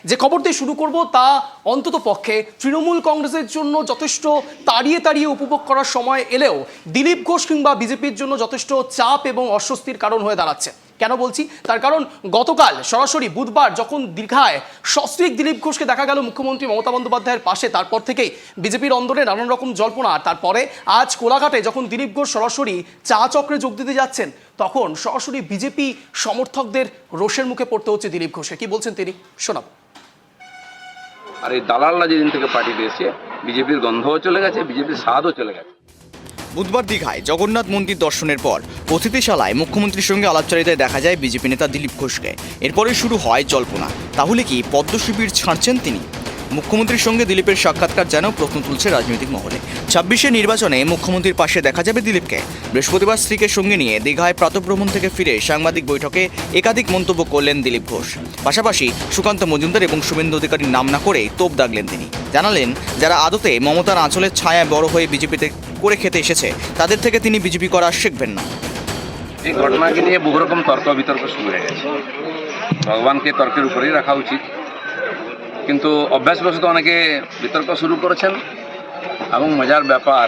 যে খবর দিয়ে শুরু করব তা অন্তত পক্ষে তৃণমূল কংগ্রেসের জন্য যথেষ্ট তাড়িয়ে তাড়িয়ে উপভোগ করার সময় এলেও দিলীপ ঘোষ কিংবা বিজেপির জন্য যথেষ্ট চাপ এবং অস্বস্তির কারণ হয়ে দাঁড়াচ্ছে। কেন বলছি? তার কারণ গতকাল সরাসরি বুধবার যখন দীঘায় সস্ত্রীক দিলীপ ঘোষকে দেখা গেল মুখ্যমন্ত্রী মমতা বন্দ্যোপাধ্যায়ের পাশে, তারপর থেকেই বিজেপির অন্দরে নানান রকম জল্পনা। তারপরে আজ কোলাঘাটে যখন দিলীপ ঘোষ সরাসরি চা চক্রে যোগ দিতে যাচ্ছেন, তখন সরাসরি বিজেপি সমর্থকদের রোষের মুখে পড়তে হচ্ছে দিলীপ ঘোষকে। কি বলছেন তিনি, শোনাব। আর এই দালালরা যেদিন থেকে পার্টিতে এসে বিজেপির গন্ধও চলে গেছে, বিজেপির স্বাদও চলে গেছে। বুধবার দীঘায় জগন্নাথ মন্দির দর্শনের পর অতিথিশালায় মুখ্যমন্ত্রীর সঙ্গে আলাপচারিতায় দেখা যায় বিজেপি নেতা দিলীপ ঘোষকে। এরপরে শুরু হয় জল্পনা, তাহলে কি পদ্ম শিবির ছাড়ছেন তিনি? মুখ্যমন্ত্রীর সঙ্গে দিলীপের সাক্ষাৎকার যেন প্রশ্ন তুলছে রাজনৈতিক মহলে। ২৬শে নির্বাচনে মুখ্যমন্ত্রীর পাশে দেখা যাবে দিলীপকে। বৃহস্পতিবার স্ত্রীকে সঙ্গে নিয়ে দীঘায় প্রাতঃভ্রমণ থেকে ফিরে সাংবাদিক বৈঠকে একাধিক মন্তব্য করলেন দিলীপ ঘোষ। পাশাপাশি সুকান্ত মজুমদার এবং শুভেন্দু অধিকারীর নাম না করে তোপ দাগলেন তিনি। জানালেন, যারা আদতে মমতার আঁচলের ছায়ায় বড় হয়ে বিজেপিতে করে খেতে এসেছে, তাদের থেকে তিনি বিজেপি করা শিখবেন না। এই ঘটনাকে নিয়ে বহু রকম তর্ক বিতর্ক শুরু হয়ে গেছে। ভগবানকে তর্কের উপরেই রাখা উচিত, কিন্তু অভ্যাসবশত অনেকে বিতর্ক শুরু করেছেন। এবং মজার ব্যাপার,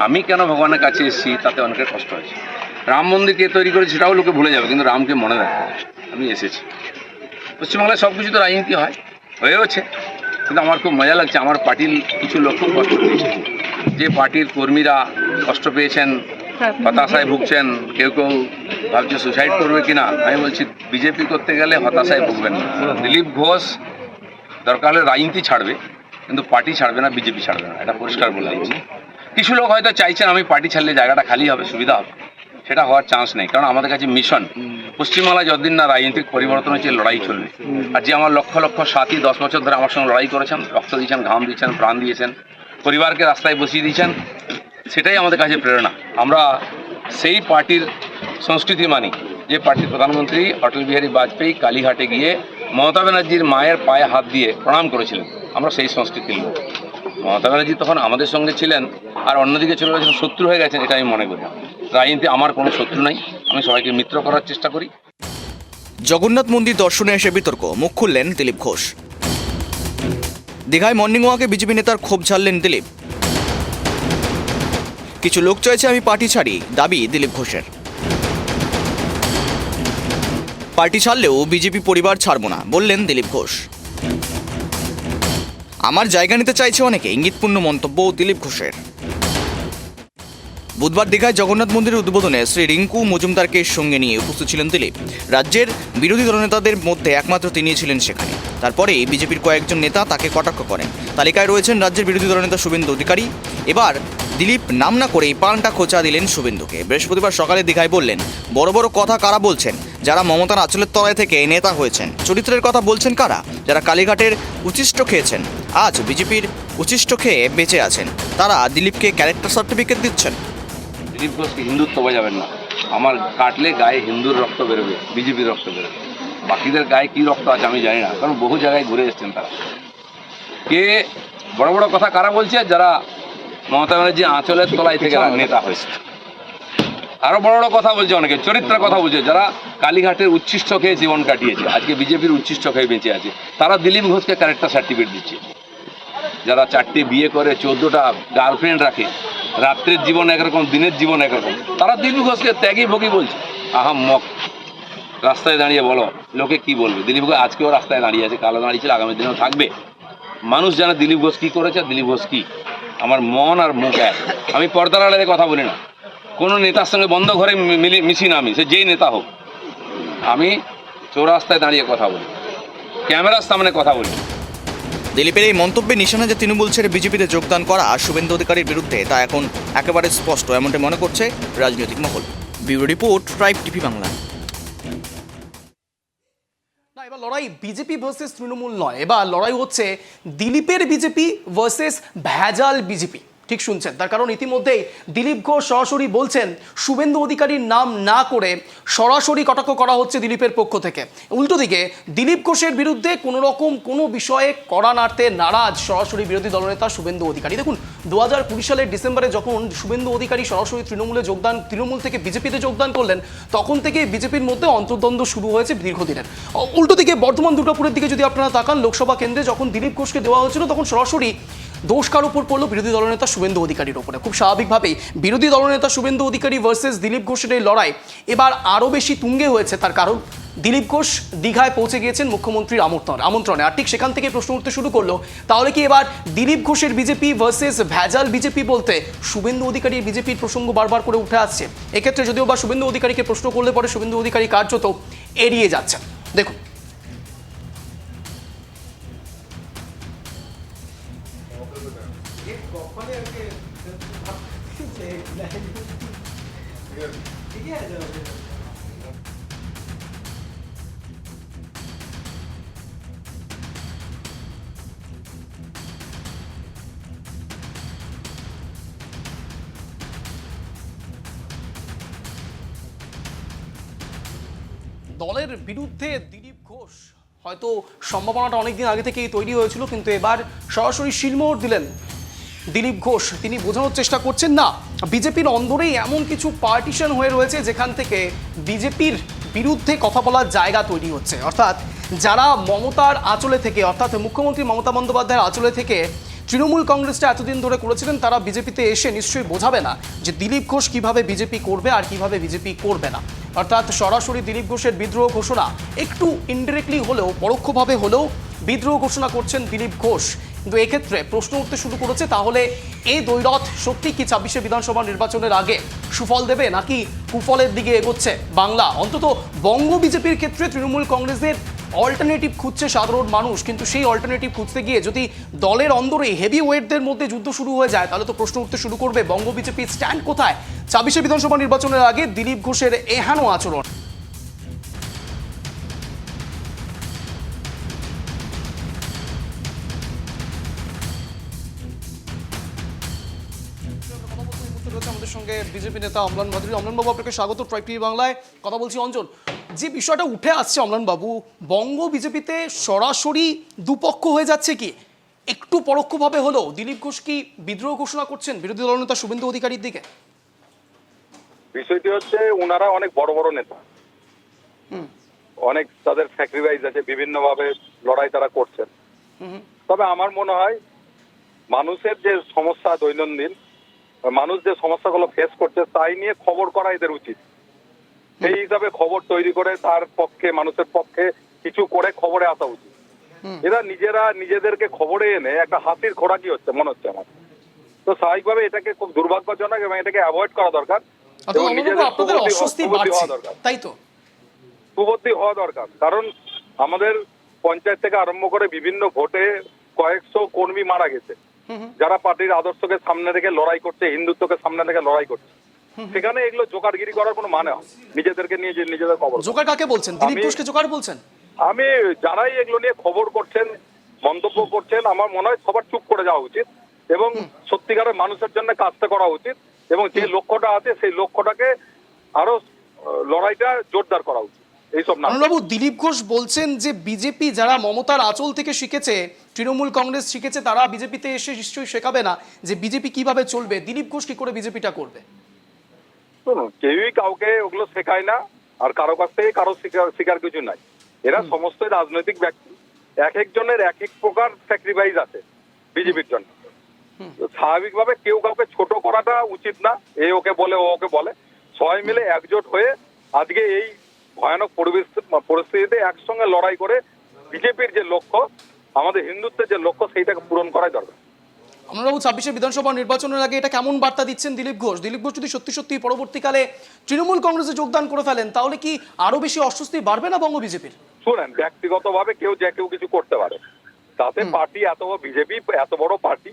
আমি কেন ভগবানের কাছে এসেছি তাতে অনেকের কষ্ট হয়েছে। রাম মন্দির কে তৈরি করেছে সেটাও লোকে ভুলে যাবে, কিন্তু রামকে মনে রাখবে আমি এসেছি। পশ্চিমবাংলায় সব কিছু তো রাজনীতি হয়, হয়েওছে, কিন্তু আমার খুব মজা লাগছে। আমার পার্টির কিছু লোক খুব কষ্ট পেয়েছে, যে পার্টির কর্মীরা কষ্ট পেয়েছেন, হতাশায় ভুগছেন, কেউ কেউ ভাবছে সুসাইড করবে কিনা। আমি বলছি, বিজেপি করতে গেলে হতাশায় ভুগবেন না। দিলীপ ঘোষ দরকার হলে রাজনীতি ছাড়বে, কিন্তু পার্টি ছাড়বে না, বিজেপি ছাড়বে না, এটা পরিষ্কার বলে দিচ্ছি। কিছু লোক হয়তো চাইছেন আমি পার্টি ছাড়লে জায়গাটা খালি হবে, সুবিধা হবে। সেটা হওয়ার চান্স নেই, কারণ আমাদের কাছে মিশন পশ্চিমবাংলায় যতদিন না রাজনৈতিক পরিবর্তন হচ্ছে, লড়াই চলবে। আর যে আমার লক্ষ লক্ষ সাথী 10 বছর ধরে আমার সঙ্গে লড়াই করেছেন, রক্ত দিয়েছেন, ঘাম দিয়েছেন, প্রাণ দিয়েছেন, পরিবারকে রাস্তায় বসিয়ে দিয়েছেন, সেটাই আমাদের কাছে প্রেরণা। আমরা সেই পার্টির সংস্কৃতি মানি যে পার্টির প্রধানমন্ত্রী অটল বিহারী বাজপেয়ী কালীঘাটে গিয়ে মমতা ব্যানার্জির মায়ের পায়ে হাত দিয়ে প্রণাম করেছিলেন। আমরা সেই সংস্কৃতির লোক। মমতা ব্যানার্জি তখন আমাদের সঙ্গে ছিলেন, আর অন্যদিকে চলে গেছেন, শত্রু হয়ে গেছেন, এটা আমি মনে করি না। রাজনীতি আমার কোনো শত্রু নাই, আমি সবাইকে মিত্র করার চেষ্টা করি। জগন্নাথ মন্দির দর্শনে এসে বিতর্ক, মুখ খুললেন দিলীপ ঘোষ। দীঘায় মর্নিং ওয়াকে বিজেপি নেতার ক্ষোভ ঝাড়লেন দিলীপ। কিছু লোক চাইছে আমি পার্টি ছাড়ি, দাবি দিলীপ ঘোষের। পার্টি ছাড়লেও বিজেপি পরিবার ছাড়ব না, বললেন দিলীপ ঘোষ। আমার জায়গা নিতে চাইছে অনেকে, ইঙ্গিতপূর্ণ মন্তব্য দিলীপ ঘোষের। বুধবার দীঘায় জগন্নাথ মন্দিরের উদ্বোধনে শ্রী রিঙ্কু মজুমদারকে সঙ্গে নিয়ে উপস্থিত ছিলেন দিলীপ। রাজ্যের বিরোধী দলনেতাদের মধ্যে একমাত্র তিনিই ছিলেন সেখানে। তারপরেই বিজেপির কয়েকজন নেতা তাকে কটাক্ষ করেন। তালিকায় রয়েছেন রাজ্যের বিরোধী দলনেতা শুভেন্দু অধিকারী। এবার দিলীপ নাম না করেই পাল্টা খোঁচা দিলেন শুভেন্দুকে। বৃহস্পতিবার সকালে দীঘায় বললেন, বড় বড় কথা কারা বলছেন? যারা মমতার আঁচলের তলায় থেকে নেতা হয়েছেন। চরিত্রের কথা বলছেন কারা? যারা কালীঘাটের উচ্ছিষ্ট খেয়েছেন, আজ বিজেপির উচ্ছিষ্ট খেয়ে বেঁচে আছেন, তারা দিলীপকে ক্যারেক্টার সার্টিফিকেট দিচ্ছেন। দিলীপ ঘোষকে হিন্দুত্ব বোঝাবেন না। আমার কাটলে গায়ে হিন্দুর রক্ত বেরোবে, বিজেপির রক্ত বেরোবে। বাকিদের গায়ে কী রক্ত আছে আমি জানি না, কারণ বহু জায়গায় ঘুরে এসছেন তারা। কে বড় বড় কথা কারা বলছে? যারা মমতা ব্যানার্জি আঁচলের তলায় থেকে নেতা হয়েছে। আরও বড় বড় কথা বলছে অনেকে, চরিত্রের কথা বলছে, যারা কালীঘাটের উচ্ছিষ্ট খেয়ে জীবন কাটিয়েছে, আজকে বিজেপির উচ্ছিষ্ট খেয়ে বেঁচে আছে, তারা দিলীপ ঘোষকে ক্যারেক্টার সার্টিফিকেট দিচ্ছে। যারা 4টে বিয়ে করে, 14টা গার্লফ্রেন্ড রাখে, রাত্রের জীবন একরকম, দিনের জীবন একরকম, তারা দিলীপ ঘোষকে ত্যাগী ভোগী বলছে। আহাম্মক। রাস্তায় দাঁড়িয়ে বলো, লোকে কি বলবে? দিলীপ ঘোষ আজকেও রাস্তায় দাঁড়িয়ে আছে, কালো দাঁড়িয়েছিল, আগামী দিনেও থাকবে। মানুষ জানে দিলীপ ঘোষ কী করেছে, দিলীপ ঘোষ কী। আমার মন আর মুখ এক। আমি পর্দার আড়ালে কথা বলি না, কোনো নেতার সঙ্গে বন্ধ ঘরে মিছি না, আমি সে যেই নেতা হোক, আমি চৌরাস্তায় দাঁড়িয়ে কথা বলি, ক্যামেরার সামনে কথা বলি। দিলীপের এই মন্তব্যে নিশানা যে তৃণমূল ছেড়ে বিজেপিতে যোগদান করা শুভেন্দু অধিকারীর বিরুদ্ধে, তা এখন একেবারে স্পষ্ট, এমনটা মনে করছে রাজনৈতিক মহল। Bureau report, tribe TV Bangla. না, এবার লড়াই বিজেপি ভার্সেস তৃণমূল নয়, এবার লড়াই হচ্ছে দিলীপের বিজেপি ভার্সেস ভেজাল বিজেপি। ঠিক শুনছেন, তার কারণ ইতিমধ্যেই দিলীপ ঘোষ সরাসরি বলছেন শুভেন্দু অধিকারীর নাম না করে সরাসরি কটাক্ষ করা হচ্ছে দিলীপের পক্ষ থেকে। উল্টো দিকে দিলীপ ঘোষের বিরুদ্ধে কোনো রকম কোনো বিষয়ে কড়া নাড়তে নারাজ সরাসরি বিরোধী দলনেতা শুভেন্দু অধিকারী। দেখুন 2020 সালের ডিসেম্বরে যখন শুভেন্দু অধিকারী সরাসরি তৃণমূল থেকে বিজেপিতে যোগদান করলেন, তখন থেকে বিজেপির মধ্যে অন্তর্দ্বন্দ্ব শুরু হয়েছে দীর্ঘদিনের। উল্টো দিকে বর্ধমান দুর্গাপুরের দিকে যদি আপনারা তাকান, লোকসভা কেন্দ্রে যখন দিলীপ ঘোষকে দেওয়া হয়েছিল তখন সরাসরি দোষ কার উপর পড়লো? বিরোধী দলনেতা শুভেন্দু অধিকারীর উপরে। খুব স্বাভাবিকভাবেই বিরোধী দলনেতা শুভেন্দু অধিকারী ভার্সেস দিলীপ ঘোষের এই লড়াই এবার আরও বেশি তুঙ্গে হয়েছে। তার কারণ দিলীপ ঘোষ দীঘায় পৌঁছে গিয়েছেন মুখ্যমন্ত্রীর আমন্ত্রণে, আর ঠিক সেখান থেকে প্রশ্ন উঠতে শুরু করলো, তাহলে কি এবার দিলীপ ঘোষের বিজেপি ভার্সেস ভেজাল বিজেপি বলতে শুভেন্দু অধিকারীর বিজেপির প্রসঙ্গ বারবার করে উঠে আসছে। এক্ষেত্রে যদিও বা শুভেন্দু অধিকারীকে প্রশ্ন করলে পরে শুভেন্দু অধিকারী কার্যত এড়িয়ে যাচ্ছেন। দেখুন, দলের বিরুদ্ধে দিলীপ ঘোষ হয়তো সম্ভাবনাটা অনেকদিন আগে থেকেই তৈরি হয়েছিল, কিন্তু এবার সরাসরি শিলমোহর দিলেন দিলীপ ঘোষ। তিনি বোঝানোর চেষ্টা করছেন না, বিজেপির অন্দরেই এমন কিছু পার্টিশন হয়ে রয়েছে যেখান থেকে বিজেপির বিরুদ্ধে কথা বলার জায়গা তৈরি হচ্ছে। অর্থাৎ যারা মমতার আঁচলে থেকে, অর্থাৎ মুখ্যমন্ত্রী মমতা বন্দ্যোপাধ্যায়ের আঁচলে থেকে তৃণমূল কংগ্রেসটা এতদিন ধরে করেছিলেন, তারা বিজেপিতে এসে নিশ্চয়ই বোঝাবে না যে দিলীপ ঘোষ কিভাবে বিজেপি করবে আর কিভাবে বিজেপি করবে না। অর্থাৎ সরাসরি দিলীপ ঘোষের বিদ্রোহ ঘোষণা একটু ইনডিরেক্টলি হলেও, পরোক্ষভাবে হলেও বিদ্রোহ ঘোষণা করছেন দিলীপ ঘোষ। কিন্তু এক্ষেত্রে প্রশ্ন উঠতে শুরু করেছে, তাহলে এই দ্বৈরথ সত্যি কি 26শে বিধানসভা নির্বাচনের আগে সুফল দেবে, নাকি কুফলের দিকে এগোচ্ছে বাংলা? অন্তত বঙ্গ বিজেপির ক্ষেত্রে তৃণমূল কংগ্রেসের অল্টারনেটিভ খুঁজছে সাধারণ মানুষ, কিন্তু সেই অল্টারনেটিভ খুঁজতে গিয়ে যদি দলের অন্দরে হেভি ওয়েটদের মধ্যে যুদ্ধ শুরু হয়ে যায়, তাহলে তো প্রশ্ন উঠতে শুরু করবে বঙ্গ বিজেপির স্ট্যান্ড কোথায় 26শে বিধানসভা নির্বাচনের আগে দিলীপ ঘোষের এহেন আচরণ। আমাদের সঙ্গে বিজেপি নেতা অম্লান ভাদুরী। অম্লানবাবু, আপনাকে স্বাগত ট্রাইব টিভি বাংলায়। কথা বলছি অঞ্জন। যে বিষয়টা উঠে আসছে অম্লানবাবু, বঙ্গ বিজেপিতে সরাসরি দুপক্ষ হয়ে যাচ্ছে কি? একটু পরোক্ষভাবে হলেও দিলীপ ঘোষ কি বিদ্রোহ ঘোষণা করছেন বিরোধী দলনেতা শুভেন্দু অধিকারীর দিকে? বিষয়টি হচ্ছে, ওনারা অনেক বড় বড় নেতা, অনেক তাদের স্যাক্রিফাইস আছে, বিভিন্ন ভাবে লড়াই তারা করছেন। তবে আমার মনে হয় মানুষের যে সমস্যা, দৈনন্দিন মানুষ যে সমস্যাগুলো ফেস করছে তাই নিয়ে খবর করা এদের উচিত। সেই হিসাবে খবর তৈরি করে তার পক্ষে, মানুষের পক্ষে কিছু করে খবরে আসা উচিত। এরা নিজেদেরকে খবরে এনে একটা হাসির খোরাকি হচ্ছে মনে হচ্ছে আমার। তো স্বাভাবিকভাবে এটাকে খুব দুর্ভাগ্যজনক এবং এটাকে অ্যাভয়েড করা দরকার। তাই তো সুবুদ্ধি হওয়া দরকার, কারণ আমাদের পঞ্চায়েত থেকে আরম্ভ করে বিভিন্ন ভোটে কয়েকশো কর্মী মারা গেছে, যারা পার্টির আদর্শকে সামনে রেখে লড়াই করছে, হিন্দুত্বকে সামনে রেখে লড়াই করছে। সেখানে এগুলো জোকারগিরি করার কোনো মানে হয়? নিজেদেরকে নিয়ে যে নিজেদের খবর, জোকার কাকে বলছেন? দিলীপ ঘোষকে জোকার বলছেন? আমি যারাই এগুলো নিয়ে খবর করছেন, মন্তব্য করছেন, আমার মনে হয় সবার চুপ করে যাওয়া উচিত এবং সত্যিকারের মানুষের জন্য কাজটা করা উচিত এবং যে লক্ষ্যটা আছে সেই লক্ষ্যটাকে আরো লড়াইটা জোরদার করা উচিত। এইসব না বাবু, দিলীপ ঘোষ বলছেন যে বিজেপি যারা মমতার আঁচল থেকে শিখেছে, তৃণমূল কংগ্রেস শিখেছে, তারা বিজেপিতে এসে নিশ্চয়ই শেখাবে না যে বিজেপি কিভাবে চলবে। দিলীপ ঘোষ কি করে বিজেপিটা করবে? শুনুন, কেউই কাউকে ওগুলো শেখায় না, আর কারো কাছ থেকে কারো শিকার কিছু নাই। এরা সমস্ত রাজনৈতিক ব্যক্তি, এক একজনের এক এক প্রকার স্যাক্রিফাইস আছে বিজেপির জন্য। স্বাভাবিকভাবে কেউ কাউকে ছোট করাটা উচিত না। এ ওকে বলে, ও ওকে বলে, সবাই মিলে একজোট হয়ে আজকে এই ভয়ানক পরিস্থিতিতে একসঙ্গে লড়াই করে বিজেপির যে লক্ষ্য, আমাদের হিন্দুত্বের যে লক্ষ্য, সেইটাকে পূরণ করাই দরকার। আমরাও 26শে বিধানসভা নির্বাচনের আগে এটা কেমন বার্তা দিচ্ছেন দিলীপ ঘোষ? দিলীপ ঘোষ যদি সত্যি সত্যি পরবর্তীকালে তৃণমূল কংগ্রেসে যোগদান করে ফেলেন, তাহলে কি আরো বেশি অস্বস্তি বাড়বে না বঙ্গ বিজেপির? শুনেন, ব্যক্তিগতভাবে কেউ যে কেউ কিছু করতে পারে, তাতে পার্টি বিজেপি এত বড় পার্টি,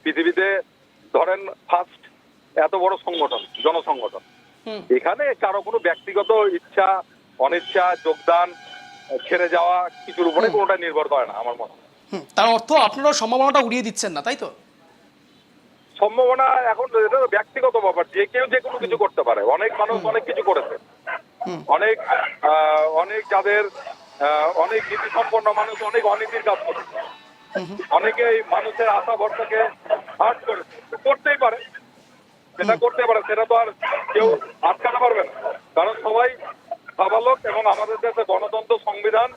পৃথিবীতে ধরেন ফার্স্ট এত বড় সংগঠন, জনসংগঠন, এখানে কারো কোনো ব্যক্তিগত ইচ্ছা, অনিচ্ছা, যোগদান, ছেড়ে যাওয়া কিছুর উপরে কোনোটা নির্ভর করে না আমার মনে হয়। তার অর্থ আপনারা সম্ভাবনাটা উড়িয়ে দিচ্ছেন না, তাই তো? সম্ভাবনা এখন এটা তো ব্যক্তিগত ব্যাপার, যে কেউ যে কোনো কিছু করতে পারে। অনেক মানুষ অনেক কিছু করেছে, অনেক অনেক যাদের অনেক নীতি সম্পন্ন মানুষ অনেক অনীতির কাজ করেছে, অনেকে এই মানুষের আশা ভরসাকে হার্ট করেছে। করতেই পারে, সেটা করতে পারে, সেটা তো আর কেউ আটকাতে পারবে না, কারণ সবাই সাবালক এবং আমাদের দেশে গণতন্ত্র সংবিধান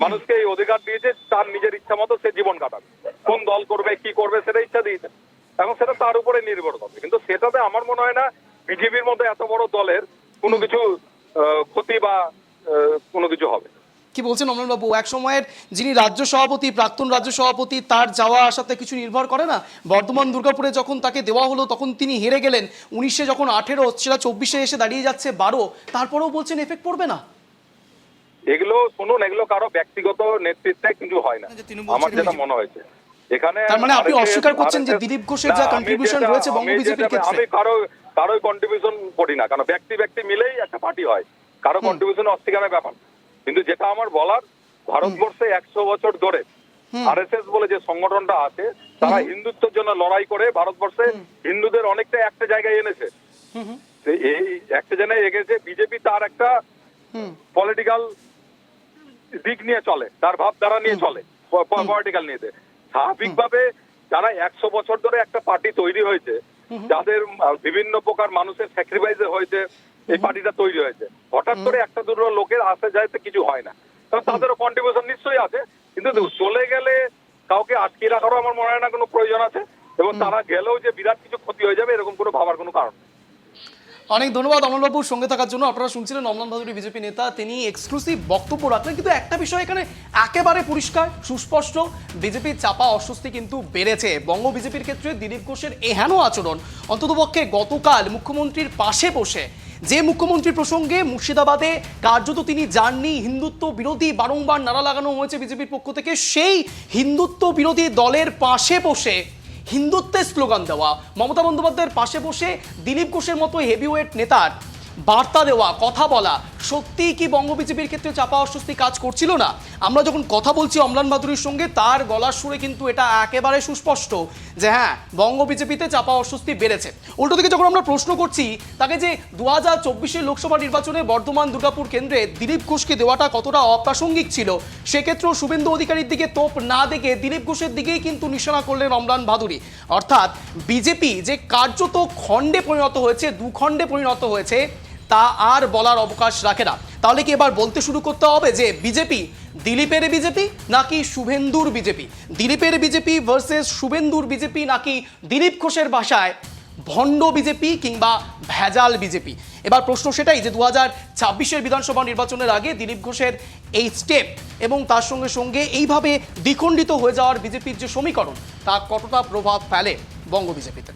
মানুষকে এই অধিকার দিয়েছে তার নিজের ইচ্ছা মতো সে জীবন কাটাবে, কোন দল করবে কি করবে সেটা ইচ্ছা দিয়েছে এবং সেটা তার উপরে নির্ভর করবে। কিন্তু সেটাতে আমার মনে হয় না বিজেপির মধ্যে এত বড় দলের কোনো কিছু ক্ষতি বা কোনো কিছু হবে। কি বলছেন অমলানবাবু, এক সময়ের যিনি রাজ্য সভাপতি, প্রাক্তন রাজ্য সভাপতি, তার যাওয়া আসাতে কিছু নির্ভর করে না? বর্ধমান দুর্গাপুরে যখন তাকে দেওয়া হলো তখন তিনি হেরে গেলেন, 19-এ যখন 18 সেটা 24-এ এসে দাঁড়িয়ে যাচ্ছে 12, তারপরেও বলছেন এফেক্ট পড়বে না। এগুলো শুনুন, এগুলো কারো ব্যক্তিগত নেতৃত্বে কিছু হয় না, আমার যেটা মনে হয়েছে এখানে। তার মানে আপনি অস্বীকার করছেন যে দিলীপ ঘোষের যা কন্ট্রিবিউশন রয়েছে বঙ্গ বিজেপির ক্ষেত্রে? আমি কারোই কন্ট্রিবিউশন করি না, কারণ ব্যক্তি মিলেই একটা পার্টি হয়, কারো কন্ট্রিবিউশন অস্বীকারের ব্যাপার। কিন্তু যেটা আমার বলার, ভারতবর্ষে 100 বছর ধরে আরএসএস বলে যে সংগঠনটা আছে, তারা হিন্দুত্বের জন্য লড়াই করে ভারতবর্ষে হিন্দুদের অনেকটা একটা জায়গায় এনেছে। এই একটা জায়গায় এগেছে। বিজেপি তার একটা পলিটিক্যাল দিক নিয়ে চলে, তার ভাবধারা নিয়ে চলে, পলিটিক্যাল নিয়ে। স্বাভাবিকভাবে যারা 100 বছর ধরে একটা পার্টি তৈরি হয়েছে, যাদের বিভিন্ন প্রকার মানুষের স্যাক্রিফাইস হয়েছে, এই পার্টিটা তৈরি হয়েছে, হঠাৎ করে একটা দুটো লোকের আসে যায় তো কিছু হয় না, কারণ তাদেরও কন্ট্রিবিউশন নিশ্চয়ই আছে। কিন্তু চলে গেলে কাউকে আটকে রাখারও আমার মনে হয় না কোনো প্রয়োজন আছে, এবং তারা গেলেও যে বিরাট কিছু ক্ষতি হয়ে যাবে এরকম কোনো ভাবার কোনো কারণ নেই। অনেক ধন্যবাদ অমলবাবুর সঙ্গে থাকার জন্য। আপনারা শুনছিলেন অমলান ভাদুরী বিজেপি নেতা, তিনি এক্সক্লুসিভ বক্তব্য রাখলেন। কিন্তু একটা বিষয় এখানে একেবারে পরিষ্কার সুস্পষ্ট, বিজেপির চাপা অস্বস্তি কিন্তু বেড়েছে। বঙ্গ বিজেপির ক্ষেত্রে দিলীপ ঘোষের এহেন আচরণ, অন্ততপক্ষে গতকাল মুখ্যমন্ত্রীর পাশে বসে যে মুখ্যমন্ত্রী প্রসঙ্গে মুর্শিদাবাদে কার্যত তিনি যাননি, হিন্দুত্ব বিরোধী বারংবার নারা লাগানো হয়েছে বিজেপির পক্ষ থেকে, সেই হিন্দুত্ব বিরোধী দলের পাশে বসে হিন্দুত্বের স্লোগান দেওয়া, মমতা বন্দ্যোপাধ্যায়ের পাশে বসে দিলীপ ঘোষের মতো হেভিওয়েট নেতার বার্তা দেওয়া, কথা বলা, সত্যিই কি বঙ্গ বিজেপির ক্ষেত্রে চাপা অস্বস্তি কাজ করছিল না? আমরা যখন কথা বলছি অমলান ভাদুরীর সঙ্গে, তার গলার সুরে কিন্তু এটা একেবারে সুস্পষ্ট যে হ্যাঁ, বঙ্গ বিজেপিতে চাপা অস্বস্তি বেড়েছে। উল্টো দিকে যখন আমরা প্রশ্ন করছি তাকে যে 2024 লোকসভা নির্বাচনে বর্ধমান দুর্গাপুর কেন্দ্রে দিলীপ ঘোষকে দেওয়াটা কতটা অপ্রাসঙ্গিক ছিল, সেক্ষেত্রেও শুভেন্দু অধিকারীর দিকে তোপ না দেখে দিলীপ ঘোষের দিকেই কিন্তু নিশানা করলেন অমলান ভাদুরী। অর্থাৎ বিজেপি যে কার্যত খণ্ডে পরিণত হয়েছে, দুখণ্ডে পরিণত হয়েছে, তা আর বলার অবকাশ রাখে না। তাহলে কি এবার বলতে শুরু করতে হবে যে বিজেপি দিলীপের বিজেপি নাকি শুভেন্দুর বিজেপি? দিলীপের বিজেপি ভার্সেস শুভেন্দুর বিজেপি, নাকি দিলীপ ঘোষের ভাষায় ভণ্ড বিজেপি কিংবা ভেজাল বিজেপি? এবার প্রশ্ন সেটাই যে 2026 বিধানসভা নির্বাচনের আগে দিলীপ ঘোষের এই স্টেপ এবং তার সঙ্গে সঙ্গে এইভাবে দ্বিখণ্ডিত হয়ে যাওয়ার বিজেপির যে সমীকরণ, তা কতটা প্রভাব ফেলে বঙ্গ বিজেপিতে।